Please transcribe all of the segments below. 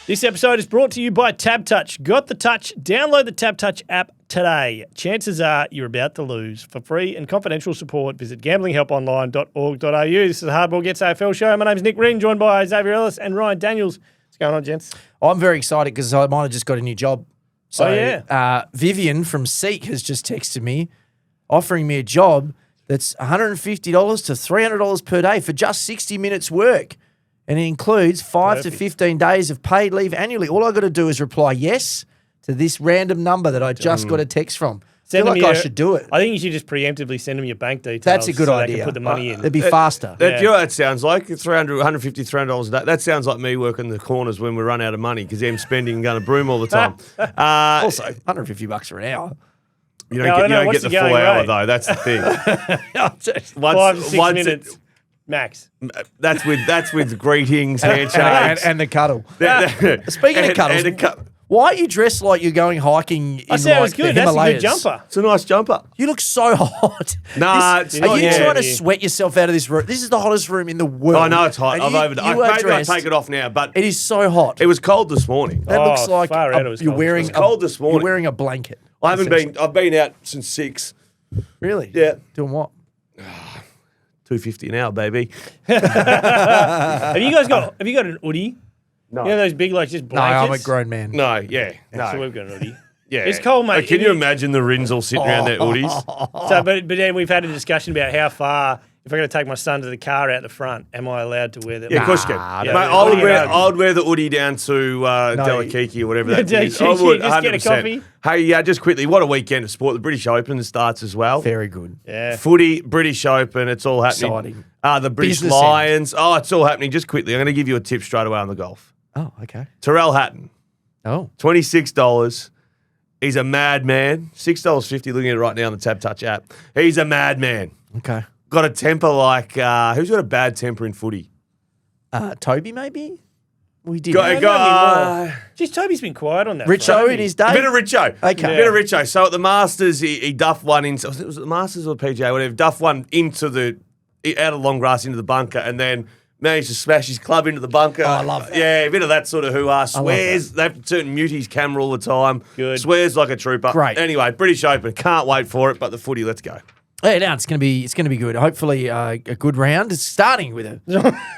This episode is brought to you by TabTouch. Got the touch? Download the TabTouch app today. Chances are you're about to lose. For free and confidential support, visit gamblinghelponline.org.au. This is the Hardball Gets AFL show. My name's Nick Wren, joined by Xavier Ellis and Ryan Daniels. What's going on, gents? I'm very excited because I might have just got a new job. So Oh, Vivian from Seek has just texted me offering me a job that's $150 to $300 per day for just 60 minutes work. And it includes 5 to 15 days of paid leave annually. All I got to do is reply yes to this random number that I just got a text from. I feel like I should do it. I think you should just preemptively send them your bank details. That's a good idea. They can put the money in. It'd be faster. You know what that sounds like? $150, $300 a day. That sounds like me working the corners when we run out of money because I'm spending and going to broom all the time. Also, $150 for an hour. You don't get the full hour, though. That's the thing. 5 to 6 minutes. Max. That's with greetings, handshakes. and the cuddle. Speaking of cuddles, why are you dressed like you're going hiking in I said it was the good. That's a Himalayas? good jumper. It's a nice jumper. You look so hot. Nah, it's not. Are you Yeah. trying to sweat yourself out of this room? This is the hottest room in the world. I know it's hot. And I've overdone. Maybe I take it off now, but It is so hot. it was cold this morning. That looks like far out it was you're cold. wearing It was cold this morning. You're wearing a blanket. I've been out since 6. Really? Yeah. Doing what? $250 an hour, baby. Have you got an hoodie? No. You know those big, like, just No, blankets? I'm a grown man. No, yeah. So No. we've got an hoodie. Yeah. It's cold, mate. Can you imagine the Rins all sitting around their hoodies? So, but then we've had a discussion about how far, if I'm going to take my son to the car out the front, am I allowed to wear that? Yeah, of course you can. Nah, Mate, don't I would wear the hoodie down to Delakiki or whatever that is. I Delakiki, would, just get a 100%. coffee. Hey, just quickly, what a weekend of sport. The British Open starts as well. Very good. Yeah. Footy, British Open, it's all happening. Exciting. The British Business Lions. Oh, it's all happening. Just quickly, I'm going to give you a tip straight away on the golf. Oh, okay. Terrell Hatton, Oh. $26. He's a madman. $6.50 looking at it right now on the TabTouch app. He's a madman. Okay. Got a temper like, who's got a bad temper in footy? Toby, maybe? We did. Jeez, Toby's been quiet on that. Richo front. in his day. A bit of Richo. Okay. A bit of Richo. So at the Masters, he duffed one into, was it the Masters or the PGA, whatever, duffed one out of long grass into the bunker and then managed to smash his club into the bunker. Oh, I love that. Yeah, a bit of that sort of hoo-ha. Swears. They have to turn mute his camera all the time. Good. Swears like a trooper. Great. Anyway, British Open. Can't wait for it, but the footy, let's go. Yeah, no, it's gonna be good. Hopefully, a good round. It's starting with a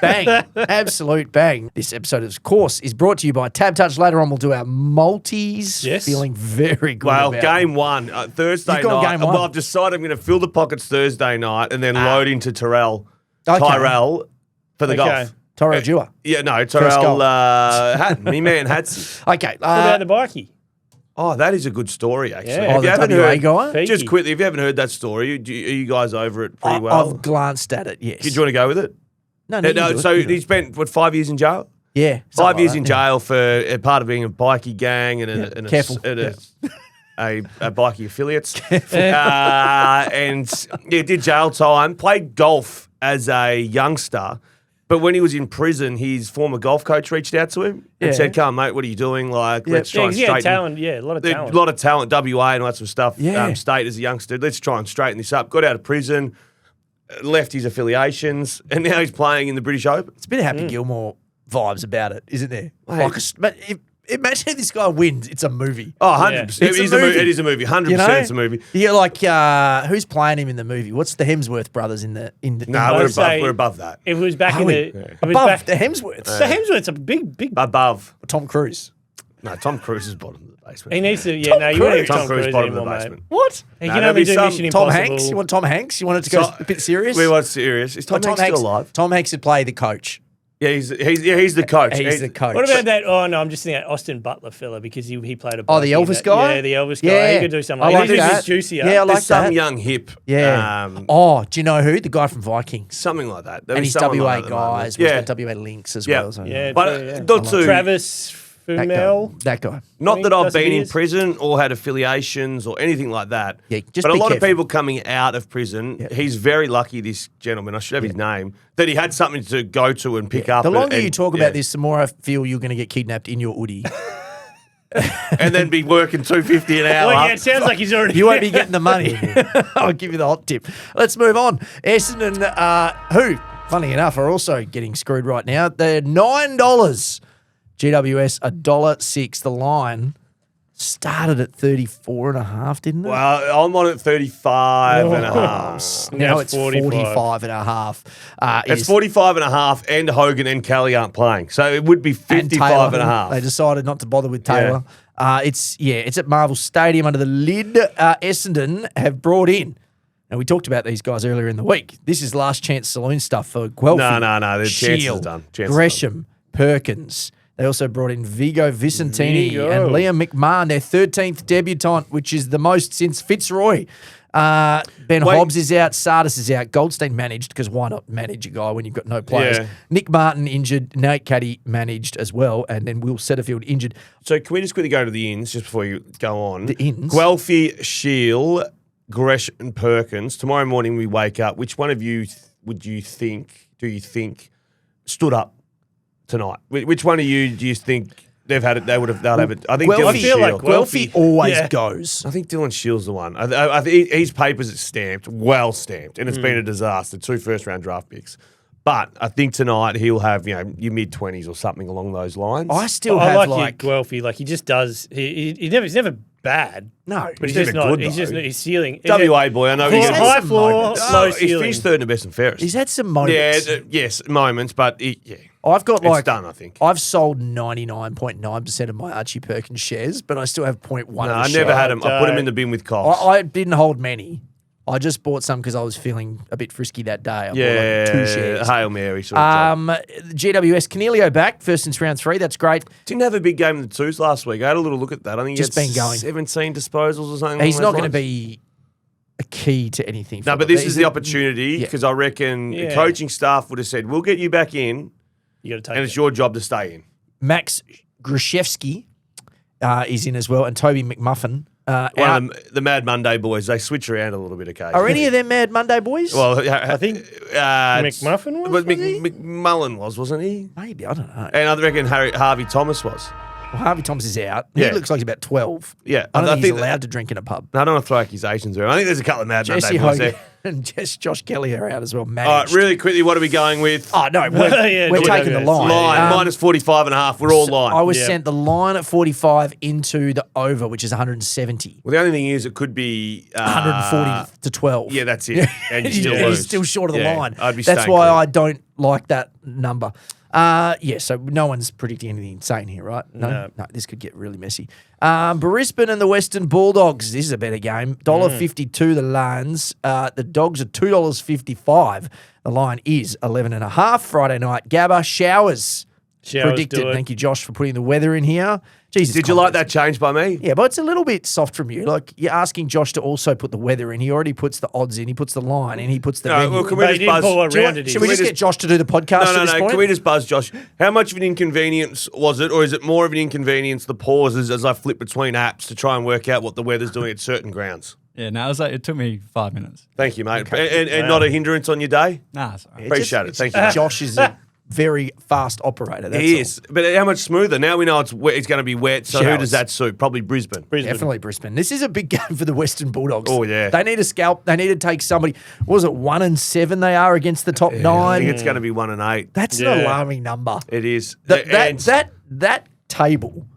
bang, absolute bang. This episode, of course, is brought to you by TabTouch. Later on, we'll do our multis. Yes. Feeling very good. Well, about game one, Thursday You've gone night. game one. Well, I've decided I'm going to fill the pockets Thursday night and then load into Tyrell for the golf. Tyrell Dewar. Yeah, no, First goal. Tyrell Hatton. Me man Hatsy. Okay. What about the bikie? Oh, that is a good story, actually. Yeah. If Oh, you the haven't WA heard, guy? Peaky. just quickly, if you haven't heard that story, are you guys over it pretty well? I've glanced at it. Yes. Do you want to go with it? No, you do it, So you do he it. spent, 5 years in jail? Yeah. 5 years like in that, jail for part of being a bikie gang and Careful. a bikie affiliates. And did jail time, played golf as a youngster. But when he was in prison, his former golf coach reached out to him and said, "Come, mate, what are you doing? Like, let's try and straighten." Talent. Yeah, a lot of talent. A lot of talent, WA and all that sort of stuff. Yeah. State as a youngster. Let's try and straighten this up. Got out of prison, left his affiliations, and now he's playing in the British Open. It's a bit of Happy Gilmore vibes about it, isn't there? Mate. But imagine if this guy wins, it's a movie. Oh, 100%. Yeah. It's a movie. It is a movie. 100% You know? it's a movie. Yeah, like who's playing him in the movie? What's the Hemsworth brothers in the? No, we're above that. It was back Are in we? the. It was above back, the Hemsworths. the Hemsworth's a big. Above. Tom Cruise. No, Tom Cruise is bottom of the basement. He needs to. Yeah, no, you won't have Tom Tom Cruise Cruise bottom of anymore, the mate. basement. What? He No, can there'll only be do some Mission Tom Impossible. Hanks. You want Tom Hanks? You want it to go a bit serious? We want serious. Is Tom Hanks still alive? Tom Hanks would play the coach. Yeah, he's the coach. He's the coach. What about that? Oh no, I'm just thinking Austin Butler fella because he played a. Oh, the bikie. Elvis guy? Yeah, the Elvis guy. Yeah. He could do something I like like that. that. He's juicier. Yeah, I like There's some that. young hip. Yeah. Do you know who? The guy from Vikings. Something like that. And he's WA guys. Yeah. We've got WA links as Yeah. well. So Yeah, But true, yeah. not to, Travis that Fumel. guy. That guy. not that I've Dustin been in Beers. prison or had affiliations or anything like that. Yeah, just but a be lot careful. of people coming out of prison, Yeah. he's very lucky, this gentleman, I should have his name, that he had something to go to and pick up. The longer and- you talk yeah. about this, the more I feel you're going to get kidnapped in your hoodie. and then be working $250 an hour. Well, yeah, it sounds like he's already. You won't be getting the money. I'll give you the hot tip. Let's move on. Essendon, who, funny enough, are also getting screwed right now. They're $9 GWS $1.06. The line started at 34.5, didn't it? Well, I'm on at 35 and a half. Now it's it's 45 and a half. It's 45 and a half, and Hogan and Kelly aren't playing. So it would be 55 and a half. They decided not to bother with Taylor. It's at Marvel Stadium under the lid. Essendon have brought in, and we talked about these guys earlier in the week. This is last chance saloon stuff for Guelphy. No. The chances are done. Gresham, Perkins. They also brought in Vigo Vicentini and Liam McMahon, their 13th debutant, which is the most since Fitzroy. Ben Hobbs is out. Sardis is out. Goldstein managed, because why not manage a guy when you've got no players? Yeah. Nick Martin injured. Nate Caddy managed as well. And then Will Setterfield injured. So can we just quickly go to the ins just before you go on? The ins? Guelphy, Shield, Gresham and Perkins. Tomorrow morning we wake up. Which one of you do you think stood up tonight? Which one of you do you think they'll have it? I think Guelphy, Dylan I feel like Shield. Guelphy always goes. I think Dylan Shield's the one. I think his papers are stamped, well stamped, and it's been a disaster. 2 first-round draft picks. But I think tonight he'll have, your mid-20s or something along those lines. I still I have like Guelphy. Like, he just does. He's never bad. No, But he's never just not. good, He's just though. his ceiling. WA boy, I know High, he's high some floor, moments. low He's ceiling. finished third in the best and fairest. He's had some moments. Yes, moments, but I've got it's done, I think. I've sold 99.9% of my Archie Perkins shares, but I still have 0.1 No, of a I share. never had him. I put him in the bin with Cox. I didn't hold many. I just bought some because I was feeling a bit frisky that day. I bought like 2 shares. Hail Mary sort of job. GWS, Canelio back, first since round 3. That's great. Didn't have a big game in the twos last week. I had a little look at that. I think he Just had been going. 17 disposals or something. He's not along going to those lines. be a key to anything. No, for but them. this is the opportunity because I reckon the coaching staff would have said, we'll get you back in, You got to take and it's your job to stay in. Max Gruszewski is in as well, and Toby McMuffin. One of the Mad Monday boys, they switch around a little bit occasionally. Are any of them Mad Monday boys? Well, I think McMuffin was he? McMullen wasn't he? Maybe, I don't know. And I reckon Harvey Thomas was. Well, Harvey Thomas is out. He Yeah. looks like he's about 12. Yeah, I don't I think he's think allowed to drink in a pub. No, I don't want to throw accusations around. I think there's a couple of Mad Jesse Monday boys Hogan there. and Josh Kelly are out as well. All right, Managed. really quickly, what are we going with? Oh, no, we're Yeah, taking the GWS. line. Line, minus 45 and a half. We're all line. I was Yeah. sent the line at 45 into the over, which is 170. Well, the only thing is it could be 140 to 12. Yeah, that's it. And you still He's lose. still short of the Yeah, line. I'd be That's staying why clear. I don't like that number. So no one's predicting anything insane here, right? No, this could get really messy. Brisbane and the Western Bulldogs. This is a better game. $1.52 the Lions. The Dogs are $2.55. The line is 11.5. Friday night. Gabba showers. Predicted. do it. Thank you, Josh, for putting the weather in here. Jesus, Did you like that change by me? Yeah, but it's a little bit soft from you. Like, you're asking Josh to also put the weather in. He already puts the odds in. He puts the line in. He puts the No, venue. well, can we But he just didn't buzz? pull Do you around want- it. should we just get Josh to do the podcast No, at this point? Can we just buzz Josh? How much of an inconvenience was it, or is it more of an inconvenience, the pauses as I flip between apps to try and work out what the weather's doing at certain grounds? Yeah, no, it took me 5 minutes. Thank you, mate. And not a hindrance on your day? Nah, it's all right. Appreciate it. Thank you. Josh is a very fast operator. That's He all. is. But how much smoother? Now we know it's going to be wet, so who Showers. does that suit? Probably Brisbane. Definitely Brisbane. This is a big game for the Western Bulldogs. Oh, yeah. They need a scalp. They need to take somebody. What was it, 1-7 they are against the top I 9? think it's going to be 1 and 8. That's an Yeah. alarming number. It is. That table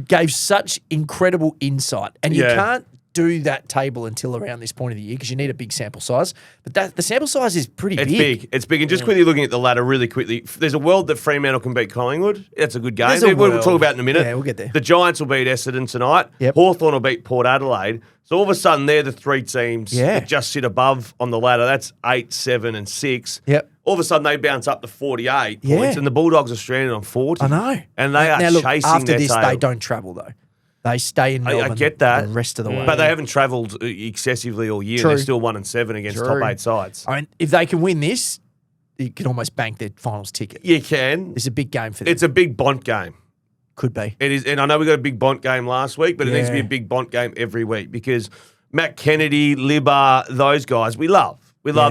gave such incredible insight, and you Yeah. can't do that table until around this point of the year because you need a big sample size. But the sample size is pretty It's big. big. It's big. And just quickly looking at the ladder really quickly, there's a world that Fremantle can beat Collingwood. That's a good game. There's a We'll world. talk about it in a minute. Yeah, we'll get there. The Giants will beat Essendon tonight. Yep. Hawthorn will beat Port Adelaide. So all of a sudden, they're the 3 teams Yeah. that just sit above on the ladder. That's 8, 7, and 6. Yep. All of a sudden, they bounce up to 48 Yeah. points, and the Bulldogs are stranded on 40. I know. And they are now, look, chasing after their this, tail. they don't travel, though. They stay in Melbourne I get that. the rest of the way. But they haven't travelled excessively all year. True. They're still 1 and 7 against True. top 8 sides. I mean, if they can win this, you can almost bank their finals ticket. You can. It's a big game for them. It's a big Bont game. Could be. It is, and I know we got a big Bont game last week, but it needs to be a Yeah. big Bont game every week because Matt Kennedy, Libba, those guys, we love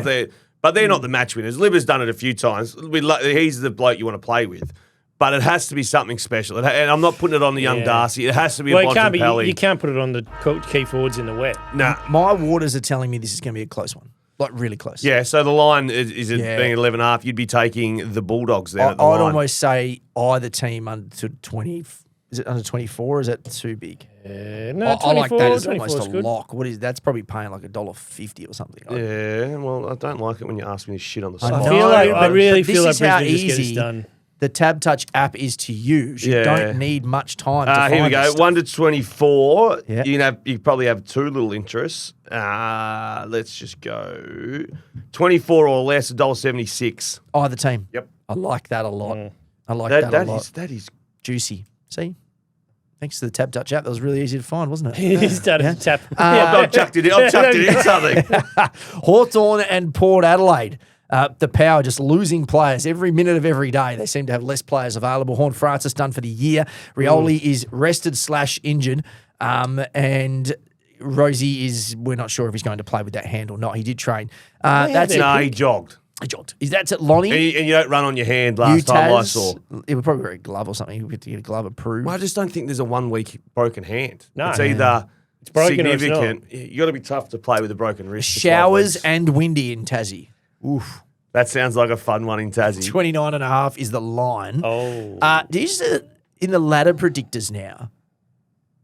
their, but they're not the match winners. Libba's done it a few times. He's the bloke you want to play with, but it has to be something special. And I'm not putting it on the young Yeah. Darcy. It has to be Well, a it can't be. Bontempelli. You can't put it on the key forwards in the wet. Nah. My waters are telling me this is going to be a close one. like really close. Yeah, so the line is it Yeah. being 11.5. You'd be taking the Bulldogs there I'd at the line. almost say either team under 20. Is it under 24 or is that too big? No, I like 24, that as 24 almost is a good. lock. That's probably paying like $1.50 or something. Yeah, well, I don't like it when you ask me this shit on the I side. I but really this feel like is how Brisbane just get easy this done. the Tab Touch app is to use. You Yeah. don't need much time to find Here we go. this stuff. 1 to 24. Yeah. You probably have two little interests. Let's just go 24 or less, $1.76. Either team. Yep. I like that a lot. I like that a lot. That is Juicy. See? Thanks to the Tab Touch app, that was really easy to find, wasn't it? He started to tap. I've chucked it in. I've chucked it in something. Hawthorn and Port Adelaide. The Power just losing players every minute of every day. They seem to have less players available. Horn Francis done for the year. Rioli is rested / injured. And Rosie we're not sure if he's going to play with that hand or not. He did train. That's No, it. he jogged. He jogged. That's at Lonnie. And you don't run on your hand last time I saw. It would probably wear a glove or something. He would get a glove approved. Well, I just don't think there's a 1 week broken hand. No. It's either broken or it's significant. You got to be tough to play with a broken wrist. for 12 Showers weeks. and windy in Tassie. Oof. That sounds like a fun one in Tassie. 29.5 is the line. Oh. Did you see in the ladder predictors now?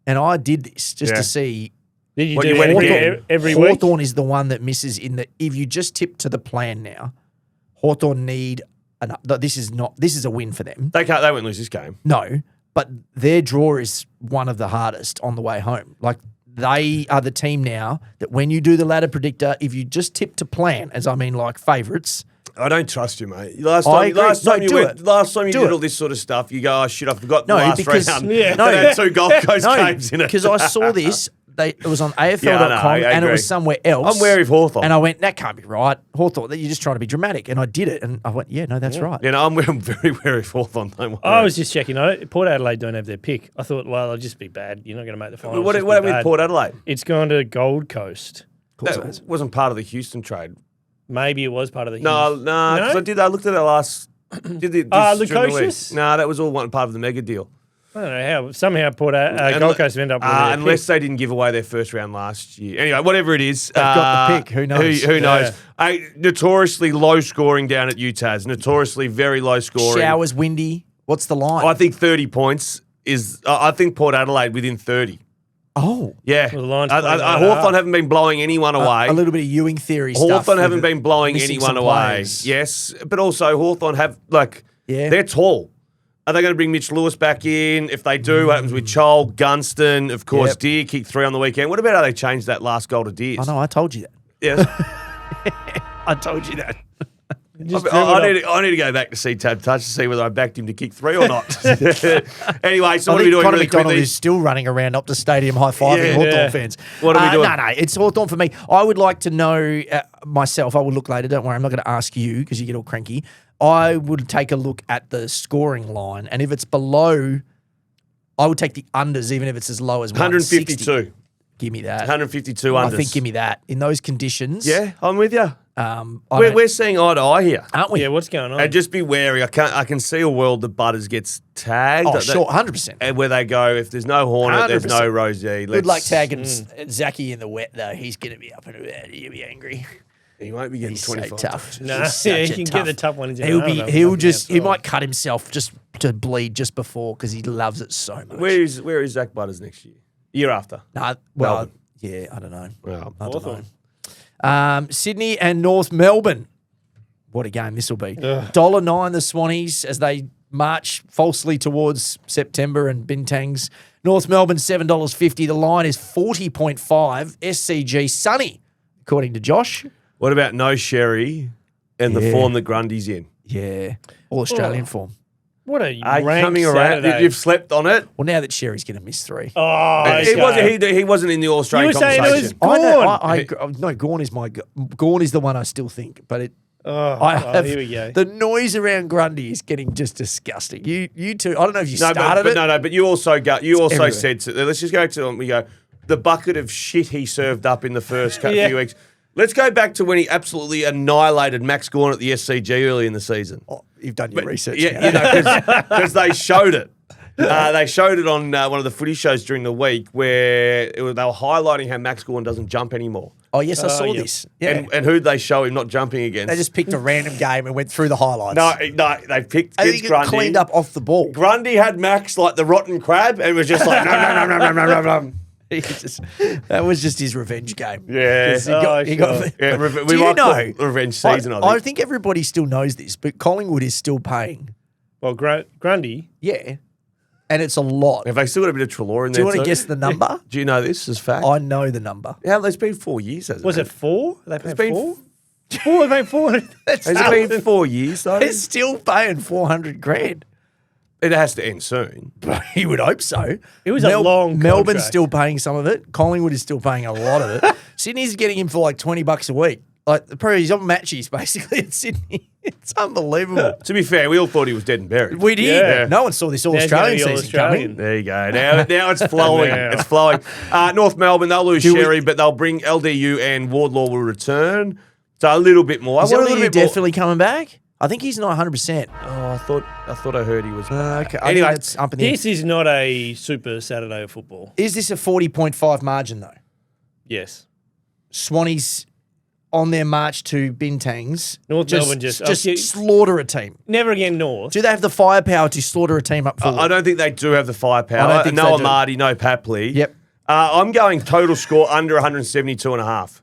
And I did this just Yeah. to see. Did you What, do you went every, again? every week? Hawthorn is the one that misses in the. If you just tip to the plan now, Hawthorn need. This is a win for them. They won't lose this game. No, but their draw is one of the hardest on the way home. Like they are the team now that when you do the ladder predictor, if you just tip to plan, as I mean like favourites. I don't trust you, mate. Last I time, agree. last time No, you do went, it. last time you Do did it. all this sort of stuff, you go, oh shit, I forgot No, the last because- round. Yeah. No, they had 2 Gold Coast games in it. because I saw this. It was on AFL.com Yeah, I know, I and it agree. was somewhere else. I'm wary of Hawthorn. And I went, that can't be right. Hawthorn, you're just trying to be dramatic. And I did it. And I went, yeah, no, that's right. You know, I'm very wary of Hawthorn. Don't worry. I was just checking on it. Port Adelaide don't have their pick. I thought, well, it'll just be bad. You're not going to make the final. What happened with Port Adelaide? It's gone to Gold Coast. That wasn't part of the Houston trade. Maybe it was part of the. No, because I looked at it last. Did the during the week. Lucocious? No, that was all one part of the mega deal. I don't know how. Somehow Gold Coast ended up with their unless pick. they didn't give away their first round last year. Anyway, whatever it is, They've got the pick. Who knows? Who knows? Yeah. Notoriously low scoring down at UTAS. Notoriously very low scoring. Showers, windy. What's the line? I think 30 points is. I think Port Adelaide within 30. Oh. Yeah, Well, the line's playing Hawthorn haven't been blowing anyone away. A little bit of Ewing theory stuff. Hawthorn haven't with been blowing missing anyone some away. players. Yes, but also Hawthorn have Yeah. they're tall. Are they going to bring Mitch Lewis back in? If they do, what happens with Chol, Gunston? Of course, Yep. Deer kicked 3 on the weekend. What about how they changed that last goal to Deers? I know, I told you that. Yes. I told you that. I need to go back to see Tab Touch to see whether I backed him to kick 3 or not. Anyway, so what are we doing Connor really McDonald quickly? is still running around Optus Stadium high-fiving Yeah. Hawthorn Yeah. fans. What are we doing? No, it's Hawthorn for me. I would like to know myself. I will look later. Don't worry. I'm not going to ask you because you get all cranky. I would take a look at the scoring line, and if it's below, I would take the unders, even if it's as low as 160. 152. Give me that. 152 unders. I think give me that. In those conditions, Yeah, I'm with you. I We're seeing eye to eye here. aren't we? Yeah, what's going on? And just be wary. I can see a world that Butters gets tagged. Oh, sure, 100%. And where they go, if there's no Hornet, there's no 100%. Rosie. Good luck tagging Zachy in the wet, though. He's going to be up and about. He'll be angry. He won't be getting He's 25. so tough. No, He's yeah, such he a can get the tough one. He might cut himself just to bleed just before because he loves it so much. Where is Zach Butters next year? Year after? Well, Melbourne. yeah, I don't know. Well, I don't know. Sydney and North Melbourne. What a game this will be. $1.09 the Swannies as they march falsely towards September and Bintangs. North Melbourne $7.50. The line is 40.5. SCG Sunny, according to Josh. what about no Sherry and the Yeah. form that Grundy's in? Yeah, all Australian form. What a Are you rank coming around? Saturday. You've slept on it? Well, now that Sherry's going to miss 3. Oh, He okay. wasn't in the All Australian You were saying it conversation. was- Gorn. No, Gorn is Gorn is the one I still think, but it. Oh, here we go. The noise around Grundy is getting just disgusting. You two, I don't know if you No, started it. but you also everywhere. said to, let's just go to we go the bucket of shit he served up in the first Yeah. few weeks. Let's go back to when he absolutely annihilated Max Gawn at the SCG early in the season. Oh, you've done your research. Yeah, now. because they showed it. They showed it on one of the footy shows during the week where they were highlighting how Max Gawn doesn't jump anymore. Oh, yes, I saw yeah. this. Yeah. And who'd they show him not jumping against? They just picked a random game and went through the highlights. no, they picked I against think it Grundy. cleaned up off the ball. Grundy had Max like the rotten crab and was just like, no. That was just his revenge game. Yeah. 'Cause he got Yeah, Do we you might know? call it revenge season, I I think. think everybody still knows this, but Collingwood is still paying. Well, Grundy. Yeah. And it's a lot. Have they still got a bit of Trelaw in Do there you want to too? guess the number? Do you know this as fact? I know the number. Yeah, it's been 4 years, hasn't Was it? it 4? They paid been 4? 4? They paid 400. That's Has it been 4 years, though? They're still paying 400 grand. It has to end soon. He would hope so. It was a long Melbourne's contract. still paying some of it. Collingwood is still paying a lot of it. Sydney's getting him for like $20 a week. Like, probably he's on matches basically at Sydney. It's unbelievable. To be fair, we all thought he was dead and buried. We did. Yeah. No one saw this Now it's gonna All-Australian be season All-Australian. coming. There you go. Now it's flowing. Wow. It's flowing. North Melbourne, they'll lose Do we- Sherry, but they'll bring LDU and Wardlaw will return. So a little bit more. Is I want a little LDU bit more. definitely coming back? I think he's not 100%. Oh, I thought I heard he was. Okay. Anyway, it's up in the This is not a super Saturday of football. Is this a 40.5 margin though? Yes. Swannies on their march to Bintangs. North Melbourne just- slaughter a team. Never again North. Do they have the firepower to slaughter a team up forward? I don't think they do have the firepower. I don't think no they do. Amadi, no Papley. Yep. I'm going total score under 172 and a half.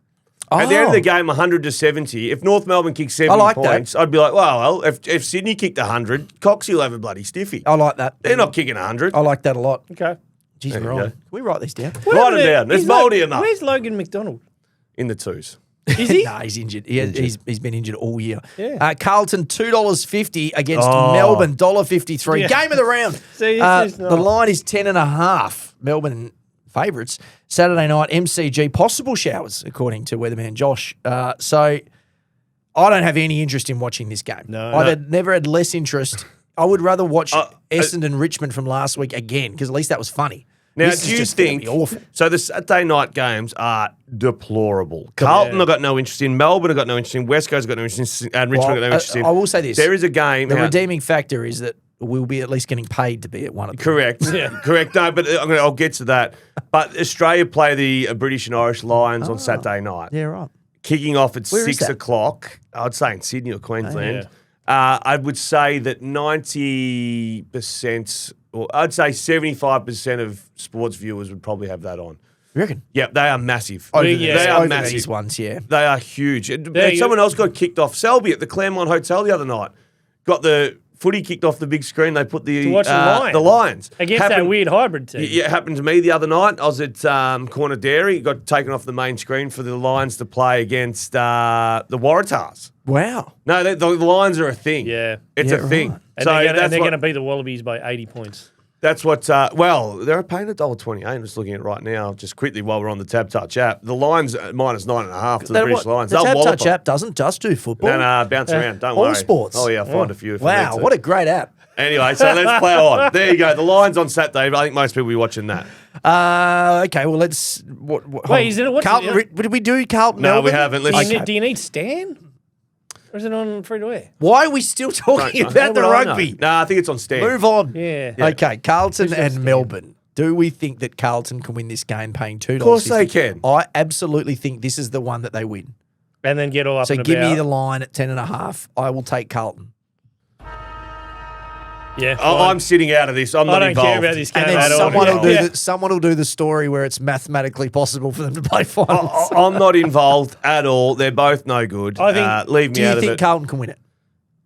At the end of the game, 100 to 70. If North Melbourne kicked 70 like that. points, I'd be like, well, if Sydney kicked 100, Coxie will have a bloody stiffy. I like that. They're not kicking 100. I like that a lot. Okay. Jeez, There you we're on. go. Can we write these down? Write them down. There's mouldy enough. Where's Logan McDonald? In the twos. Is he? Nah, he's injured. He's been injured all year. Yeah. Carlton, $2.50 against Oh. Melbourne, $1.53. Yeah. Game of the round. See, this is the not- line is 10.5. Melbourne favourites. Saturday night, MCG, possible showers, according to weatherman Josh. So I don't have any interest in watching this game. No. I've never had less interest. I would rather watch Essendon Richmond from last week again, because at least that was funny. Now, This is do you just gonna think be awful? so? The Saturday night games are deplorable. Carlton, I've got no interest in. Melbourne, I've got no interest in. West Coast, I've got no interest in. And Richmond, I've got no interest in. I will say this. There is a game. The now- redeeming factor is that we'll be at least getting paid to be at one of them. Correct. Correct. No, but I'll get to that. But Australia play the British and Irish Lions on Saturday night. Yeah, right. Kicking off at Where is 6 that? o'clock. I'd say in Sydney or Queensland. I would say that 90%, or I'd say 75% of sports viewers would probably have that on. You reckon? Yeah, they are massive. Over They these- are Over massive. these ones, yeah. They are huge. And you- someone else got kicked off. Selby at the Claremont Hotel the other night got the footy kicked off the big screen. They put the To watch the Lions. the Lions Against that Happened- weird hybrid team. Yeah, it happened to me the other night. I was at Corner Dairy. It got taken off the main screen for the Lions to play against the Waratahs. Wow. No, the Lions are a thing. Yeah. It's Yeah, a thing. right. And So they're that's going to what, beat the Wallabies by 80 points. that's what. Well, they're paying $1.28. I'm just looking at it right now, just quickly while we're on the Tab Touch app. The Lions minus 9.5 to the British Lions. The They'll Tab wallop Touch them. app doesn't just do football. No, bounce around. Don't all worry. sports. Oh yeah, I'll find a few. If I Wow, need to. what a great app. Anyway, so let's play on. There you go. The Lions on Saturday. But I think most people will be watching that. Okay, well, let's. What, Wait, is it- what's Carlton? it- Did we do Carlton? No, we Melbourne? haven't. Do Let's. you, need, do you need Stan? Or is it on free to air? Why are we still talking Don't- about the what do I know? rugby? No, I think it's on Stan. Move on. Yeah. Okay, Carlton and Melbourne. Do we think that Carlton can win this game paying $2? Of course they can. I absolutely think this is the one that they win. And then get all up So and give about. me the line at 10.5. I will take Carlton. Yeah. I'm sitting out of this. I'm I not don't involved. care about this game And then at all. someone will do the story where it's mathematically possible for them to play finals. I'm not involved at all. They're both no good. I think- leave me Do you out of think it. Carlton can win it?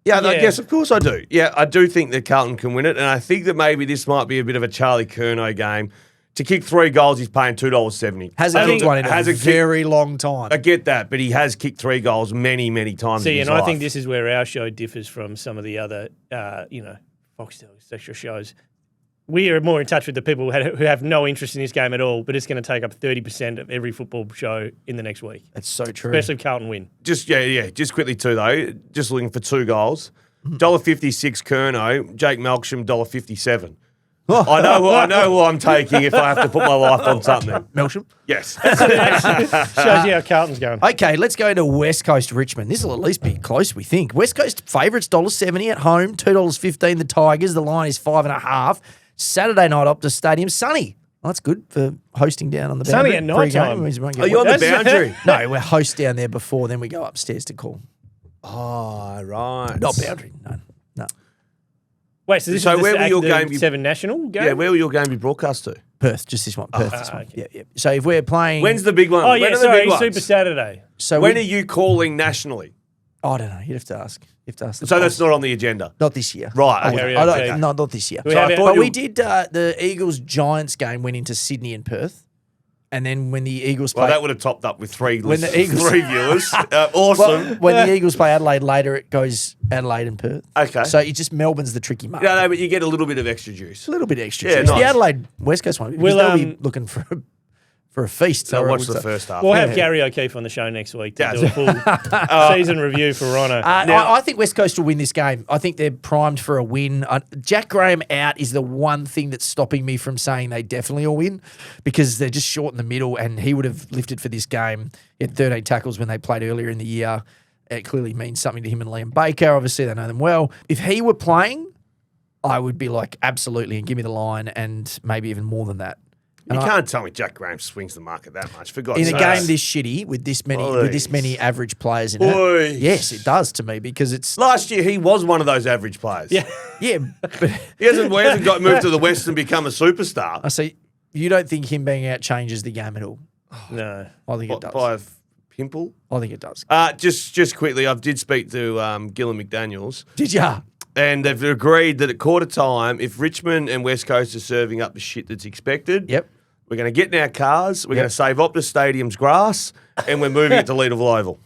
Yeah, Yeah. yes, of course I do. Yeah, I do think that Carlton can win it, and I think that maybe this might be a bit of a Charlie Curnow game. To kick 3 goals, he's paying $2.70. Hasn't kicked one in a Hasn't very long time. I get that, but he has kicked 3 goals many, many times. in See, his and I life. think this is where our show differs from some of the other, Foxtel extra shows. We are more in touch with the people who have no interest in this game at all, but it's going to take up 30% of every football show in the next week, That's so true. especially if Carlton win. Just quickly too though. Just looking for 2 goals. $1.56 Curnow, Jake Melksham $1.57. I know who I'm taking if I have to put my life on something. Melksham? Yes. Shows you how Carlton's going. Okay, let's go to West Coast Richmond. This will at least be close, we think. West Coast favourites, $1.70 at home, $2.15 the Tigers. The line is 5.5. Saturday night, Optus Stadium. Sunny. Well, that's good for hosting down on the It's only boundary. at night Pre-game, time. means we won't get Are you on wet. the boundary? No, we're host down there before, then we go upstairs to call. Oh, right. Not boundary, no. Wait, so this So is where will your the game be- 7 national game? Yeah, where will your game be broadcast to? Perth, just this one. Perth, this one. okay. Yeah. So if we're playing, When's the big one? Oh, When yeah, are the sorry, big ones? Super Saturday. so When we, are you calling nationally? I don't know. You'd have to ask. You have to ask. The So boss. that's not on the agenda. not this year. Right, I okay. wouldn't- I don't- Okay. No, not this year. we have I it- thought But you- we did the Eagles Giants game went into Sydney and Perth, and then when the Eagles Well, play, that would have topped up with three When the Eagles- three viewers. well, Awesome. when the Eagles play Adelaide later, it goes Adelaide and Perth. Okay. So it's just Melbourne's the tricky market. No, but you get a little bit of extra juice. A little bit extra. Yeah, juice. nice. The Adelaide West Coast one, because We'll, they'll be looking for a feast. So or watch would the say. first half. We'll have Gary O'Keefe on the show next week to Yeah. do a full season review for Rono. I think West Coast will win this game. I think they're primed for a win. Jack Graham out is the one thing that's stopping me from saying they definitely will win, because they're just short in the middle, and he would have lifted for this game. He had 13 tackles when they played earlier in the year. It clearly means something to him and Liam Baker. Obviously, they know them well. If he were playing, I would be like, absolutely, and give me the line, and maybe even more than that. You And can't tell me Jack Graham swings the market that much. For God's in sake. a game this shitty with this many average players in Boys. it, yes, it does to me, because it's Last year, he was one of those average players. yeah. yeah. But He hasn't got moved to the West and become a superstar. I see. You don't think him being out changes the game at all? No. I think it does. By a pimple. I think it does. Just quickly, I did speak to Gillan McDaniels, Did ya? and they've agreed that at quarter time, if Richmond and West Coast are serving up the shit that's expected, Yep. we're going to get in our cars, we're going to save Optus Stadium's grass, and we're moving it to Leederville Oval.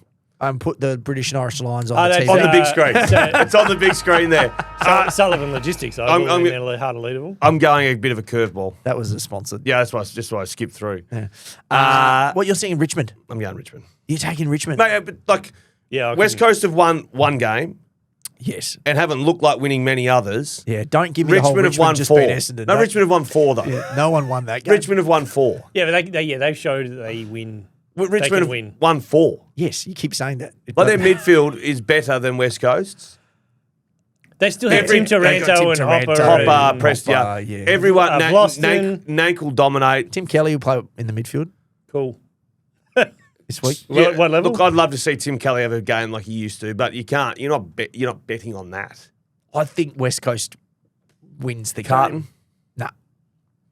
Put the British and Irish Lions Oh, on the that's TV. On the big screen. so- It's on the big screen there. Sullivan Logistics. I'm- I'm hard to leadable. I'm going a bit of a curveball. That was a sponsored. Yeah, that's why I skipped through. What you're seeing in Richmond? I'm going Richmond. You're taking Richmond? Mate, but like Yeah. I West couldn't- Coast have won one game Yes. and haven't looked like winning many others. Yeah. Don't give me the whole Richmond have won just 4. beat Essendon. No, Don't- Richmond have won 4 though. Yeah, no one won that game. Richmond have won 4. Yeah, but they've showed that they win. Richmond can have win. won 4. Yes, you keep saying that. It But their doesn't- midfield is better than West Coast's. They still have Every- Tim they've got Taranto Tim and Taranto. Hopper. Hopper, and- Prestia. Hopper, yeah. Everyone, Boston. Nank will dominate. Tim Kelly will play in the midfield Cool. this week. Well, what level? Look, I'd love to see Tim Kelly have a game like he used to, but you can't. You're not betting on that. I think West Coast wins the Carlton? game. Nah,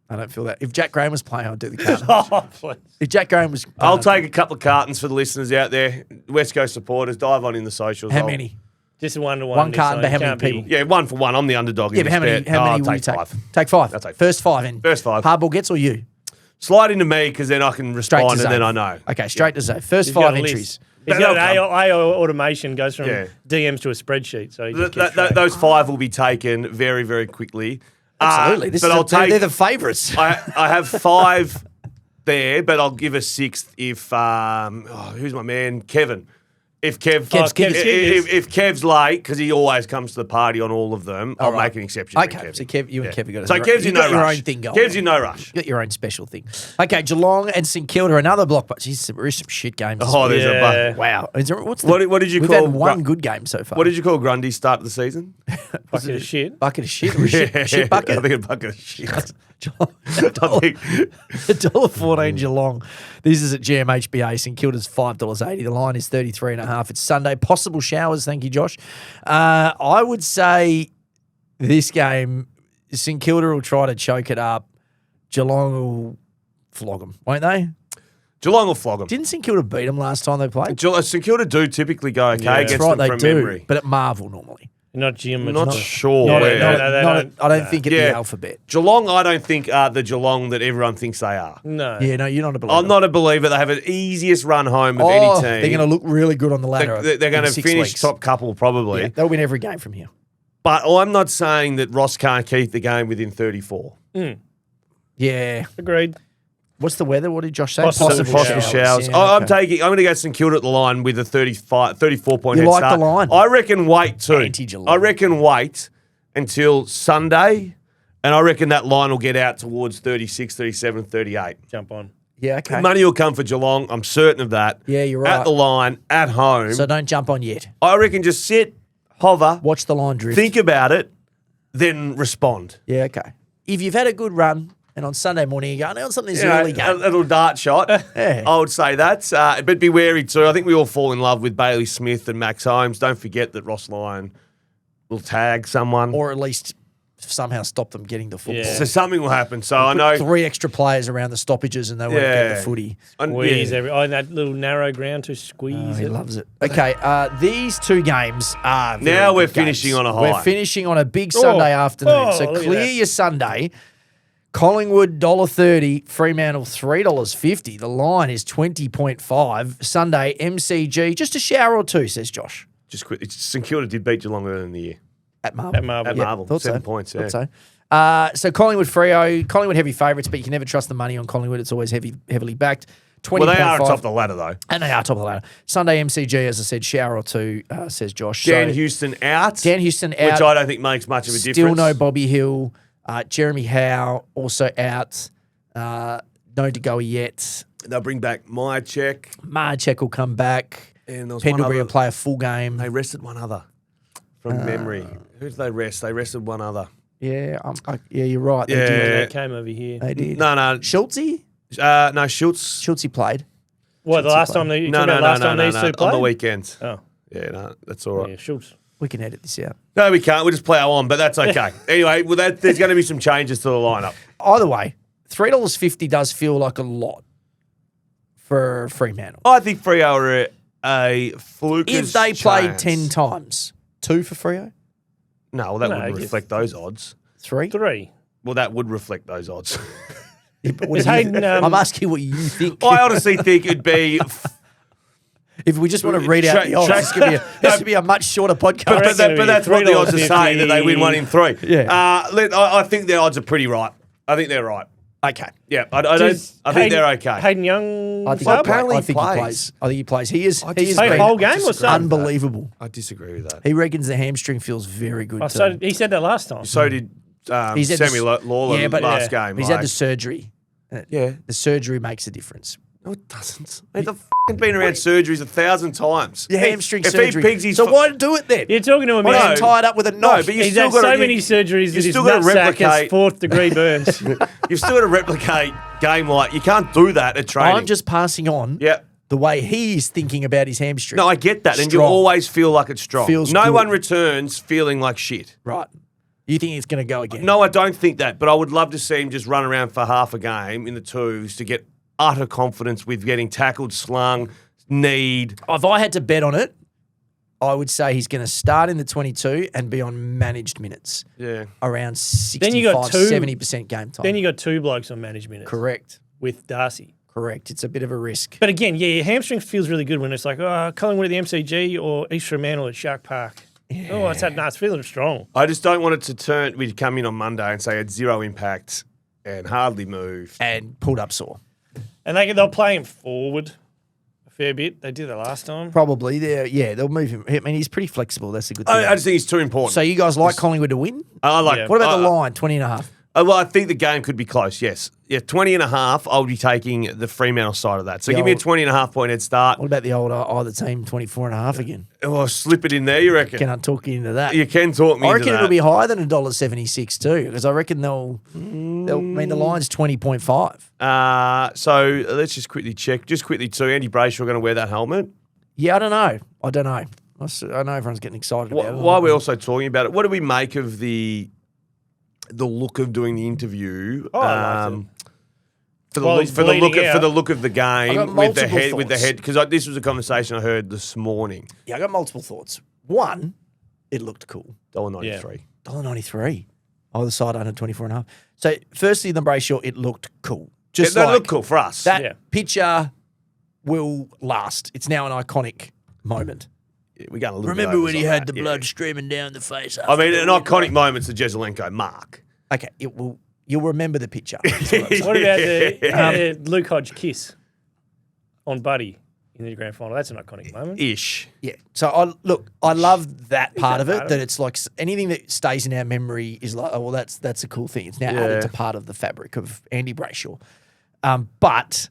I don't feel that. If Jack Graham was playing, I'd do the Carlton. Oh, please. If Jack Graham was, I'll take a couple of cartons for the listeners out there. West Coast supporters, dive on in the socials. how many? Just a 1-to-1. One this carton, time. but how many Can't be- people? Yeah, 1 for 1. I'm the underdog. Yeah, in but how this many? bet. How many I'll will you take take? 5. Take 5. I'll take 5. First 5 in. First 5. Hardball gets or you? Slide into me because then I can Straight to respond and Zay. then I know. Okay, straight to Zay. First He's got 5 a list. entries. He's That'll got come. AI automation, goes from Yeah. DMs to a spreadsheet. So he just keeps track. Those 5 will be taken very, very quickly. Absolutely. They're the favourites. I have 5 there, but I'll give a 6th if who's my man? Kevin. If Kev's if Kev's late, because he always comes to the party on all of them, I'll right. make an exception. for Okay, Kev. so Kev, you and Kev have got So Kev's in no your rush. own thing going. Kev's in no rush. You got your own special thing. Okay, Geelong and St Kilda, another block. But geez, there is some shit games. this Oh, week. there's Yeah. a Wow. Is there, what's the, What did you we've call had one Gru- good game so far. What did you call Grundy's start of the season? Bucket of shit. Bucket of shit or a shit bucket? I think a bucket of shit. Geelong. I think $1.14 Geelong. This is at GMHBA. St Kilda's $5.80. The line is 33.5. It's Sunday. Possible showers. Thank you, Josh. I would say this game, St Kilda will try to choke it up. Geelong will flog them, won't they? Geelong will flog them. Didn't St Kilda beat them last time they played? St Kilda do typically go okay Yeah. against That's right, them they from do. memory. But at Marvel normally. Not Jim. I'm not not sure. Not- where. no, no, they don't. I don't think at Yeah. the alphabet. Geelong, I don't think are the Geelong that everyone thinks they are. No. Yeah, no, you're not a believer. I'm not a believer. They have an easiest run home of any team. They're going to look really good on the ladder. They're going in to 6 finish weeks. top couple probably. Yeah, they'll win every game from here. But I'm not saying that Ross can't keep the game within 34. Yeah. Agreed. What's the weather? What did Josh say? Possible Showers. Yeah, I'm okay. going to go St Kilda at the line with a 34 point You head like the start. line? I reckon wait too. Anti-Geelong. I reckon wait until Sunday, and I reckon that line will get out towards 36, 37, 38. Jump on. Yeah, okay. Money will come for Geelong. I'm certain of that. Yeah, you're At right. the line, at home. So don't jump on yet. I reckon just sit, hover, Watch the line drift. think about it, then respond. Yeah, okay. If you've had a good run And on Sunday morning, you go, no, it's something this You know, early a game. little dart shot. Yeah. I would say that. But be wary too. I think we all fall in love with Bailey Smith and Max Holmes. Don't forget that Ross Lyon will tag someone. Or at least somehow stop them getting the football. Yeah. So something will happen. So I know. 3 extra players around the stoppages and they won't get the footy. Squeeze that little narrow ground to squeeze He it. loves it. Okay, these 2 games are very Now we're good finishing games. on a high. We're finishing on a big Sunday afternoon. So look at clear that. your Sunday. Collingwood $1.30, Fremantle $3.50. The line is 20.5. Sunday MCG, just a shower or 2, says Josh. Just quick. St Kilda did beat Geelong earlier in the year. At Marvel. At Marvel. At Yeah, Marvel. thought 7 so. points, Thought yeah. so Collingwood Freo, Collingwood heavy favourites, but you can never trust the money on Collingwood. It's always heavily backed. 20.5. Well, they are on top of the ladder, though. And they are top of the ladder. Sunday MCG, as I said, shower or 2, says Josh. Dan So, Houston out. Dan Houston out. Which I don't think makes much of a difference. Still no Bobby Hill. Jeremy Howe also out. No DeGoey yet. They'll bring back Myercheck. Marchek will come back. And there was one Pendlebury other. will play a full game. They rested one other from memory. Who did they rest? They rested one other. Yeah, you're right. They Yeah. did. They came over here. They did. No. Schultzy? No, Schultz. Schultzy played. What, the last time No, these two played? on the weekend. Oh, Yeah, no, that's all right. yeah, Schultz. We can edit this out. No, we can't. We'll just plough on, but that's okay. Anyway, there's going to be some changes to the lineup. Either way, $3.50 does feel like a lot for Fremantle. I think Freo are a fluke. If they played 10 times, 2 for Freo? No, well, that No, wouldn't just- reflect those odds. 3? 3. Well, that would reflect those odds. Is Hayden, I'm asking what you think. I honestly think it'd be. If we just want to read out the odds, this could be a much shorter podcast. But that's what the odds are $3.50. saying, that they win 1 in 3. Yeah. I think their odds are pretty right. I think they're right. Okay. Yeah, I think they're okay. Hayden Young. I think, sub? apparently I think he plays. plays. I think he plays. He is. He is Play been whole game or sub? unbelievable. I disagree with that. He reckons the hamstring feels very good. Oh, too. so he said that last time. So did He's had Sammy the- Lawler yeah, but last game. He's had the surgery. Yeah. The surgery makes a difference. No, it doesn't. They've been around surgeries 1,000 times. Your hamstring if surgery. He pigs his so why do it then? You're talking to a Why man. not tie it up with a knot? but you He's still had got so to- many surgeries that his still gotta nutsack has replicate- 4th degree burns. You've still got to replicate game like. You can't do that at training. I'm just passing on Yeah. the way he is thinking about his hamstring. No, I get that. And you Strong. always feel like it's strong. Feels no good. one returns feeling like shit. Right. You think it's going to go again? No, I don't think that. But I would love to see him just run around for half a game in the twos to get utter confidence with getting tackled, slung, kneed. If I had to bet on it, I would say he's going to start in the 22 and be on managed minutes. Yeah. Around 65, Then you got 70% game time. Then you got 2 blokes on management. Correct. With Darcy. Correct. It's a bit of a risk. But again, yeah, your hamstring feels really good when it's like, Collingwood at the MCG or East Fremantle at Shark Park. Yeah. Oh, it's feeling strong. I just don't want it to we'd come in on Monday and say it's 0 impact and hardly moved. And pulled up sore. And they'll play him forward a fair bit. They did that last time. Probably. They'll move him. I mean, he's pretty flexible. That's a good thing. I just think it's too important. So you guys like Collingwood to win? I like. Yeah. What about the line, 20.5? Well, I think the game could be close, yes. Yeah, 20.5, I would be taking the Fremantle side of that. So The give me a old- 20.5 point head start. What about the old either team, 24.5 again? Oh, slip it in there, you reckon? Can I talk you into that? You can talk me I into reckon that. it'll be higher than $1.76 too, because I reckon they'll I mean, the line's 20.5. So let's just quickly check. Just quickly too, Andy Brayshaw going to wear that helmet. Yeah, I don't know. I know everyone's getting excited about it. While we're also talking about it, what do we make of the look of doing the interview? I liked it. For the While look, he's for the look, bleeding for the out. look of the I've got game with the multiple thoughts. head, because this was a conversation I heard this morning. Yeah, I got multiple thoughts. One, it looked cool. $1.93. $1.93. Either side under 24.5. So firstly, the Brayshaw, it looked cool. Yeah, Just they like look cool for us. that Yeah. picture will last. It's now an iconic moment. We're going a little Remember bit when he overs on had that, the yeah. blood streaming down the face? I mean, an iconic moment's the Jezelenko mark. Okay, you'll remember the picture. That's what I'm saying. What about the Luke Hodge kiss on Buddy in the grand final? That's an iconic moment. Ish. Yeah. So I love that part of that it. part of That it? it's like anything that stays in our memory is like, oh well, that's a cool thing. It's now added to part of the fabric of Andy Brayshaw. But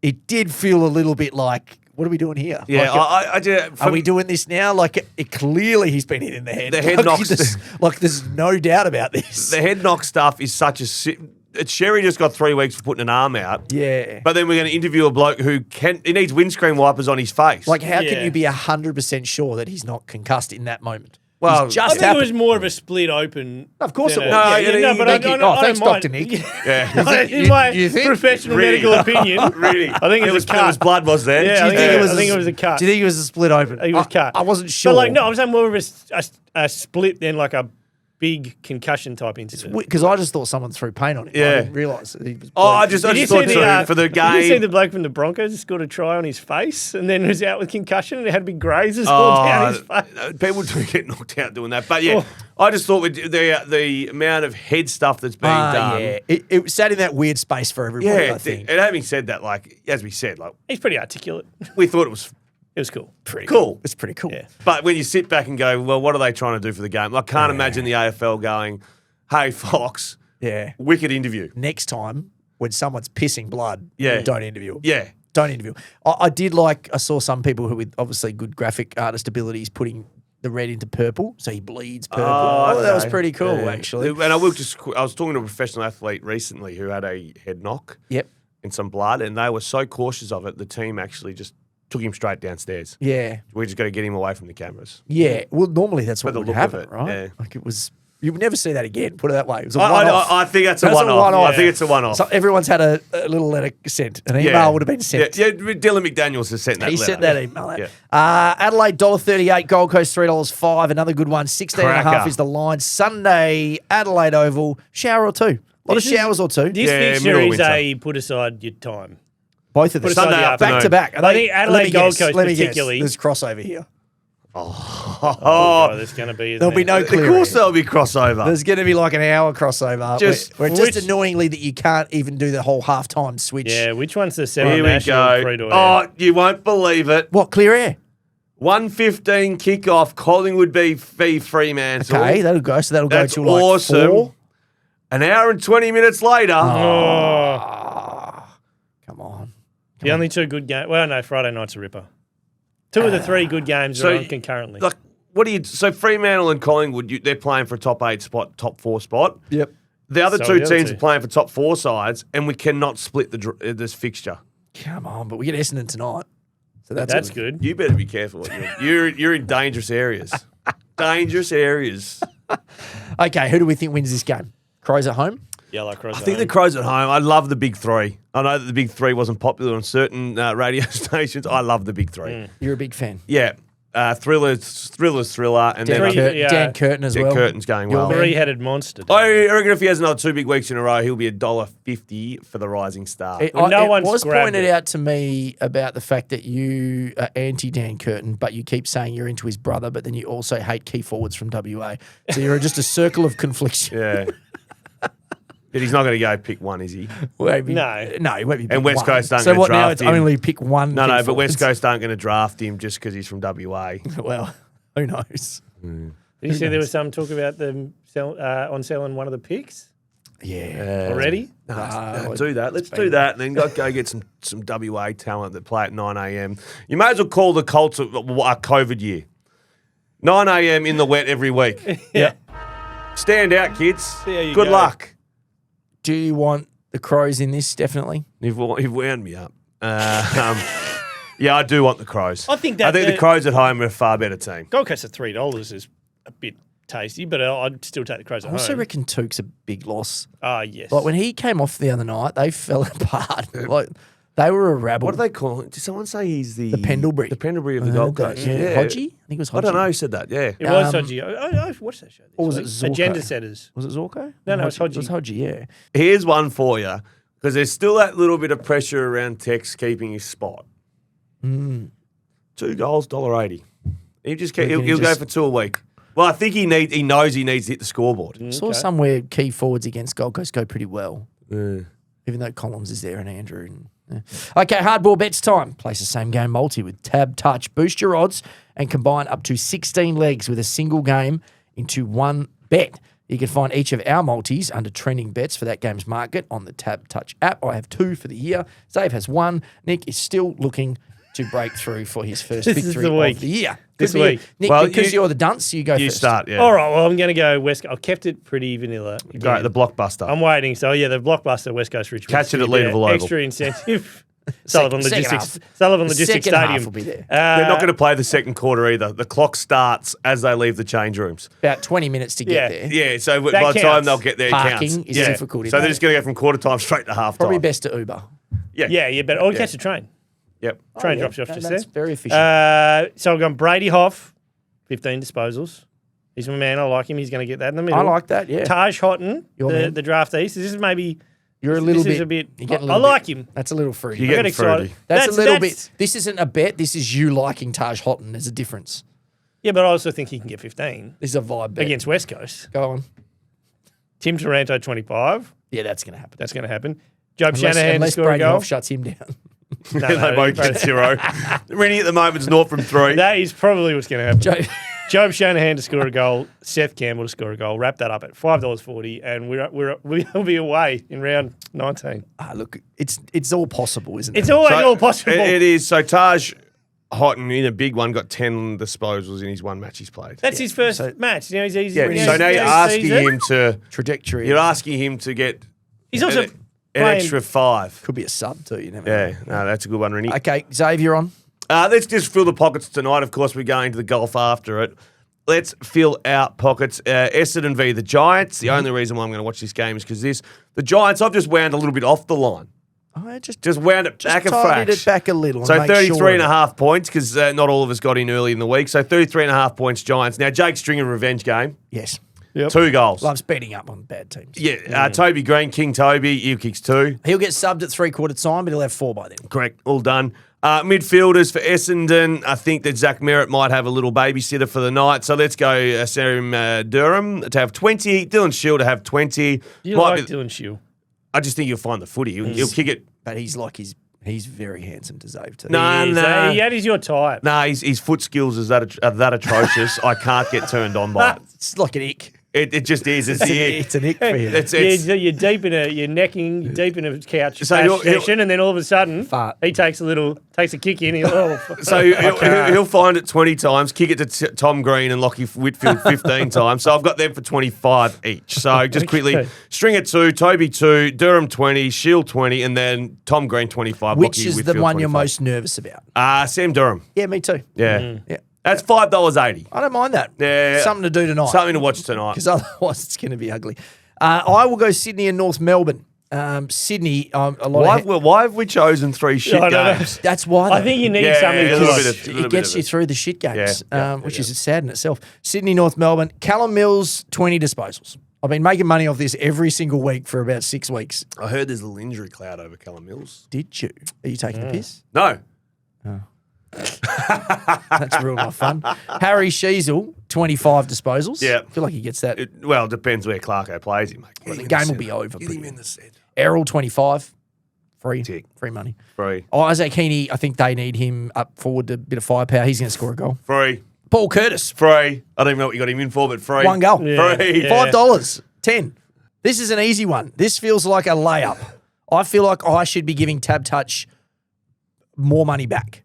it did feel a little bit like, what are we doing here? Yeah, Like, I just, are we doing this now? Like it clearly he's been hit in the head. The head like, knocks- there's no doubt about this. the head knock stuff is such a Sherry just got 3 weeks for putting an arm out. Yeah. But then we're going to interview a bloke who he needs windscreen wipers on his face. Like, how Yeah. can you be 100% sure that he's not concussed in that moment? Well, He's I just think it was happened. more of a split open. Of course it than was. a- No, yeah, yeah, but thank you. I Oh, don't thanks, mind. Dr. Nick. Yeah. In my you think? professional Really? medical opinion, Really? I think it was a there was cut. blood, was there? Yeah, Do I you think it was a cut. Do you think it was a split open? I think it was cut. I wasn't sure. But like, no, I'm saying more of a split than like a big concussion type incident. Because I just thought someone threw paint on him. Yeah. I didn't realise that he was Oh, I bleeding. just Did thought you see so for the Did you see game. the bloke from the Broncos scored a try on his face and then was out with concussion and it had big grazes all down his face? People do get knocked out doing that. But yeah, I just thought with the amount of head stuff that's being done. Yeah. It sat in that weird space for everybody, Yeah, I think. and having said that, like as we said, like He's pretty articulate. we thought it was It was cool. Pretty cool. It's pretty cool. Yeah. But when you sit back and go, well, what are they trying to do for the game? I can't imagine the AFL going, hey, Fox, Yeah. wicked interview. Next time, when someone's pissing blood, Yeah. don't interview him. Yeah. Don't interview. I saw some people who with obviously good graphic artist abilities putting the red into purple, so he bleeds purple. Oh, that was okay. pretty cool, Yeah. actually. And I was talking to a professional athlete recently who had a head knock Yep. and some blood, and they were so cautious of it, the team actually just took him straight downstairs. Yeah. We just got to get him away from the cameras. Yeah. Well, normally that's what the would look of happen, it, right? yeah. Like it was. You would never see that again. Put it that way. It was a one-off. I think that's a That's a one-off. one-off. I think it's a one-off. So everyone's had a little letter sent. An email would have been sent. Yeah, Dylan McDaniels has sent that He letter. sent that email out. Yeah. Adelaide $1.38, Gold Coast $3.05. Another good one. 16.5 Cracker. is the line. Sunday, Adelaide Oval, shower or two. A lot of showers or two. This Yeah, fixture middle is winter. a put aside your time. Both of them. Put aside Sunday the afternoon. Back to back. I think Adelaide Gold Coast let me guess. particularly. There's crossover here. Oh, there's going to be. There'll be no Of clearing. course there'll be crossover. There's going to be like an hour crossover. Just- where just which- annoyingly that you can't even do the whole halftime switch. Yeah, which one's the seven Here we national free go. to air? Oh, you won't believe it. What, clear air? 1:15 kickoff. Collingwood v Fremantle. Okay, that'll go. So that'll That's go to like awesome. 4. An hour and 20 minutes later. Oh, Come on. the only two good games. Well, no, Friday night's a ripper. Two of the three good games So, are on concurrently. Like, what do you? So Fremantle and Collingwood, they're playing for a top 8 spot, top 4 spot. Yep. The other So two the other teams two. are playing for top 4 sides, and we cannot split this fixture. Come on, but we get Essendon tonight. So That's good. You better be careful. What you're in dangerous areas. Dangerous areas. Okay, who do we think wins this game? Crows at home? Yellow Cross. I think the Crows at home. I love the big three. I know that the big three wasn't popular on certain radio stations. I love the big three. You're a big fan. Yeah. Thriller's Thriller, and Dan, then yeah. Dan Curtin as Dan well. Curtin's going Your well. man. Three-headed monster. I reckon if he has another 2 big weeks in a row, he'll be $1.50 for the Rising Star. Well, no it one's was grabbed pointed it. out to me about the fact that you are anti-Dan Curtin, but you keep saying you're into his brother, but then you also hate key forwards from WA. So you're just a circle of confliction. Yeah. But he's not going to go pick one, is he? Maybe, No. no, he won't be. And pick West one. Coast aren't So gonna what now? draft It's him. only pick one. No, key but West forwards. Coast aren't going to draft him just because he's from WA. Well, who knows? Did you see there was some talk about them on selling one of the picks already? No, do that. Let's do that, and then go get some WA talent that play at 9 a.m. You may as well call the Colts a COVID year. 9 a.m. in the wet every week. Yeah. Stand out, kids. There you Good go. luck. Do you want the Crows in this? Definitely. You've wound me up. Yeah, I do want the Crows. I think that the the- Crows at home are a far better team. Gold Coast at $3 is a bit tasty, but I'd still take the Crows I at also home. reckon Took's a big loss. Yes. Like when he came off the other night, they fell apart. Like they were a rabble. What do they call him? Did someone say he's the Pendlebury. The Pendlebury of the I Gold heard that, Coast. yeah. Hodgie? I think it was Hodgie. I don't know who said that. Yeah. It was Um, Hodgie. I've watched that show. Or was this it week. Zorko? Agenda Setters. Was it Zorko? No, it's It was Hodgie. Hodgie, yeah. Here's one for you, because there's still that little bit of pressure around Tex keeping his spot. 2 goals, $1.80. He'll go for 2 a week. Well, I think he knows he needs to hit the scoreboard. Saw somewhere key forwards against Gold Coast go pretty well, even though Collins is there and Andrew. Okay, hardball bets time. Place the same game multi with Tab Touch. Boost your odds and combine up to 16 legs with a single game into one bet. You can find each of our multis under trending bets for that game's market on the Tab Touch app. I have 2 for the year. Dave has 1. Nick is still looking to break through for his first This is victory the week. of the year. This Could be- week. Nick, Well, because you're the dunce, you go You first. start, yeah. All right, well, I'm going to go West Coast. I've kept it pretty vanilla. Great, the blockbuster. I'm waiting. So, yeah, the blockbuster West Coast Richmond. Catch it at Leederville Oval. Extra incentive. Sullivan Second Logistics. half. Sullivan The Logistics second half Stadium. will be there. They're not going to play the second quarter either. The clock starts as they leave the change rooms. About 20 minutes to Yeah. get there. Yeah, so by That the time counts. they'll get there, it Parking counts. is yeah. difficult in So they're that. just going to go from quarter time straight to half time. Probably best to Uber. Yeah, but or catch the train. Yep. Train Oh, yeah. drops you off just That's there. very efficient. So I've gone Brady Hoff, 15 disposals. He's my man. I like him. He's going to get that in the middle. I like that, yeah. Taj Houghton, Your man. the draftees. This is maybe. You're a little this bit. is a bit. you're getting a I little like bit- him. That's a little fruity. You I get get excited. fruity. That's a little bit. This isn't a bet. This is you liking Taj Houghton. There's a difference. Yeah, but I also think he can get 15 This is a vibe bet. against West Coast. Go on. Tim Taranto, 25. Yeah, that's going to happen. That's going to happen. Job Shanahan to Unless score a Brady goal. Hoff shuts him down. No, They both get 0. Rennie at the moment's 0 from 3. That is probably what's going to happen. Joe, Job Shanahan to score a goal, Seth Campbell to score a goal. Wrap that up at $5.40, and we'll be away in round 19. look, it's all possible, isn't it? It's always all possible. It is. So Taj Houghton in a big one got 10 disposals in his one match he's played. That's his first match. You know, he's easy. Yeah. So now you're asking him to. Trajectory. You're asking him to get. He's also an playing- extra 5. Could be a sub too. You never know. Yeah. No, that's a good one, Rennie. Okay, Xavier on. Let's just fill the pockets tonight. Of course, we're going to the golf after it. Let's fill our pockets. Essendon v. the Giants. The only reason why I'm going to watch this game is because the Giants, I've just wound a little bit off the line. I just Wound it back a tidied fraction. it back a little. So and make 33 sure and a half points because not all of us got in early in the week. So 33 and a half points Giants. Now, Jake Stringer revenge game. Yes. 2 goals. Loves betting up on bad teams. Yeah, Toby Green, King Toby, he kicks 2. He'll get subbed at 3/4 time, but he'll have 4 by then. Correct, all done. Midfielders for Essendon, I think that Zach Merritt might have a little babysitter for the night. So let's go Sam Durham to have 20, Dylan Shield to have 20. You Might like be- Dylan Shield. I just think you'll find the footy. He'll kick it. But he's very handsome to Zave too. No, That is your type. Nah, his foot skills are that atrocious. I can't get turned on by it. It's like an ick. It just is. It's the ick. It's an ick for him. You're deep in you're necking deep in a couch So he'll- session, and then all of a sudden Fart. he takes a kick in. So he'll find it 20 times, kick it to Tom Green and Lockie Whitfield 15 times. So I've got them for 25 each. So just quickly, Stringer 2, Toby 2, Durham 20, Shield 20, and then Tom Green 25. Which Lockie is the Whitfield one you're 25. most nervous about? Sam Durham. Yeah, me too. Yeah. Yeah. That's $5.80. I don't mind that. Yeah. Something to do tonight. Something to watch tonight. Because otherwise it's going to be ugly. I will go Sydney and North Melbourne. Sydney, a lot of... Why have we chosen 3 shit I don't know. games? That's why. I though. think you need Yeah, something a to little watch. bit of- it gets you through the shit games, Yeah, which is sad in itself. Sydney, North Melbourne, Callum Mills, 20 disposals. I've been making money off this every single week for about 6 weeks. I heard there's a little injury cloud over Callum Mills. Did you? Are you taking the piss? No. That's ruined my fun. Harry Sheasel, 25 disposals. Yeah. I feel like he gets that. It depends where Clarko plays him, mate. The game will be over. Get him in the set. Errol, 25. Free. Tick. Free money. Free. Isaac Heaney, I think they need him up forward to a bit of firepower. He's going to score a goal. Free. Paul Curtis, Free. I don't even know what you got him in for, but free. 1 goal. Yeah. Free. Yeah. $5. 10. This is an easy one. This feels like a layup. I feel like I should be giving Tab Touch more money back.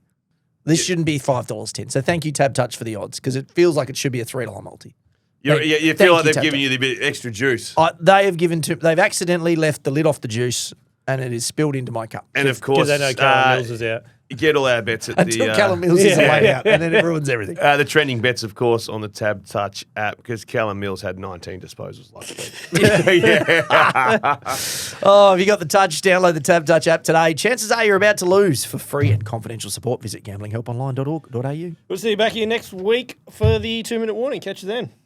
This shouldn't be $5.10. So thank you, Tab Touch, for the odds because it feels like it should be a $3 multi. You Thank feel like you, they've Tab given Touch. you the bit extra juice. They've accidentally left the lid off the juice and it is spilled into my cup. And of course, Because they know Callum Mills is out. you get all our bets at Until the Callum Mills is yeah. laid out and then it ruins everything. the trending bets, of course, on the Tab Touch app because Callum Mills had 19 disposals last week. Yeah. Oh, if you got the touch, download the Tab Touch app today. Chances are you're about to lose. For free and confidential support, visit gamblinghelponline.org.au. We'll see you back here next week for the 2-minute warning. Catch you then.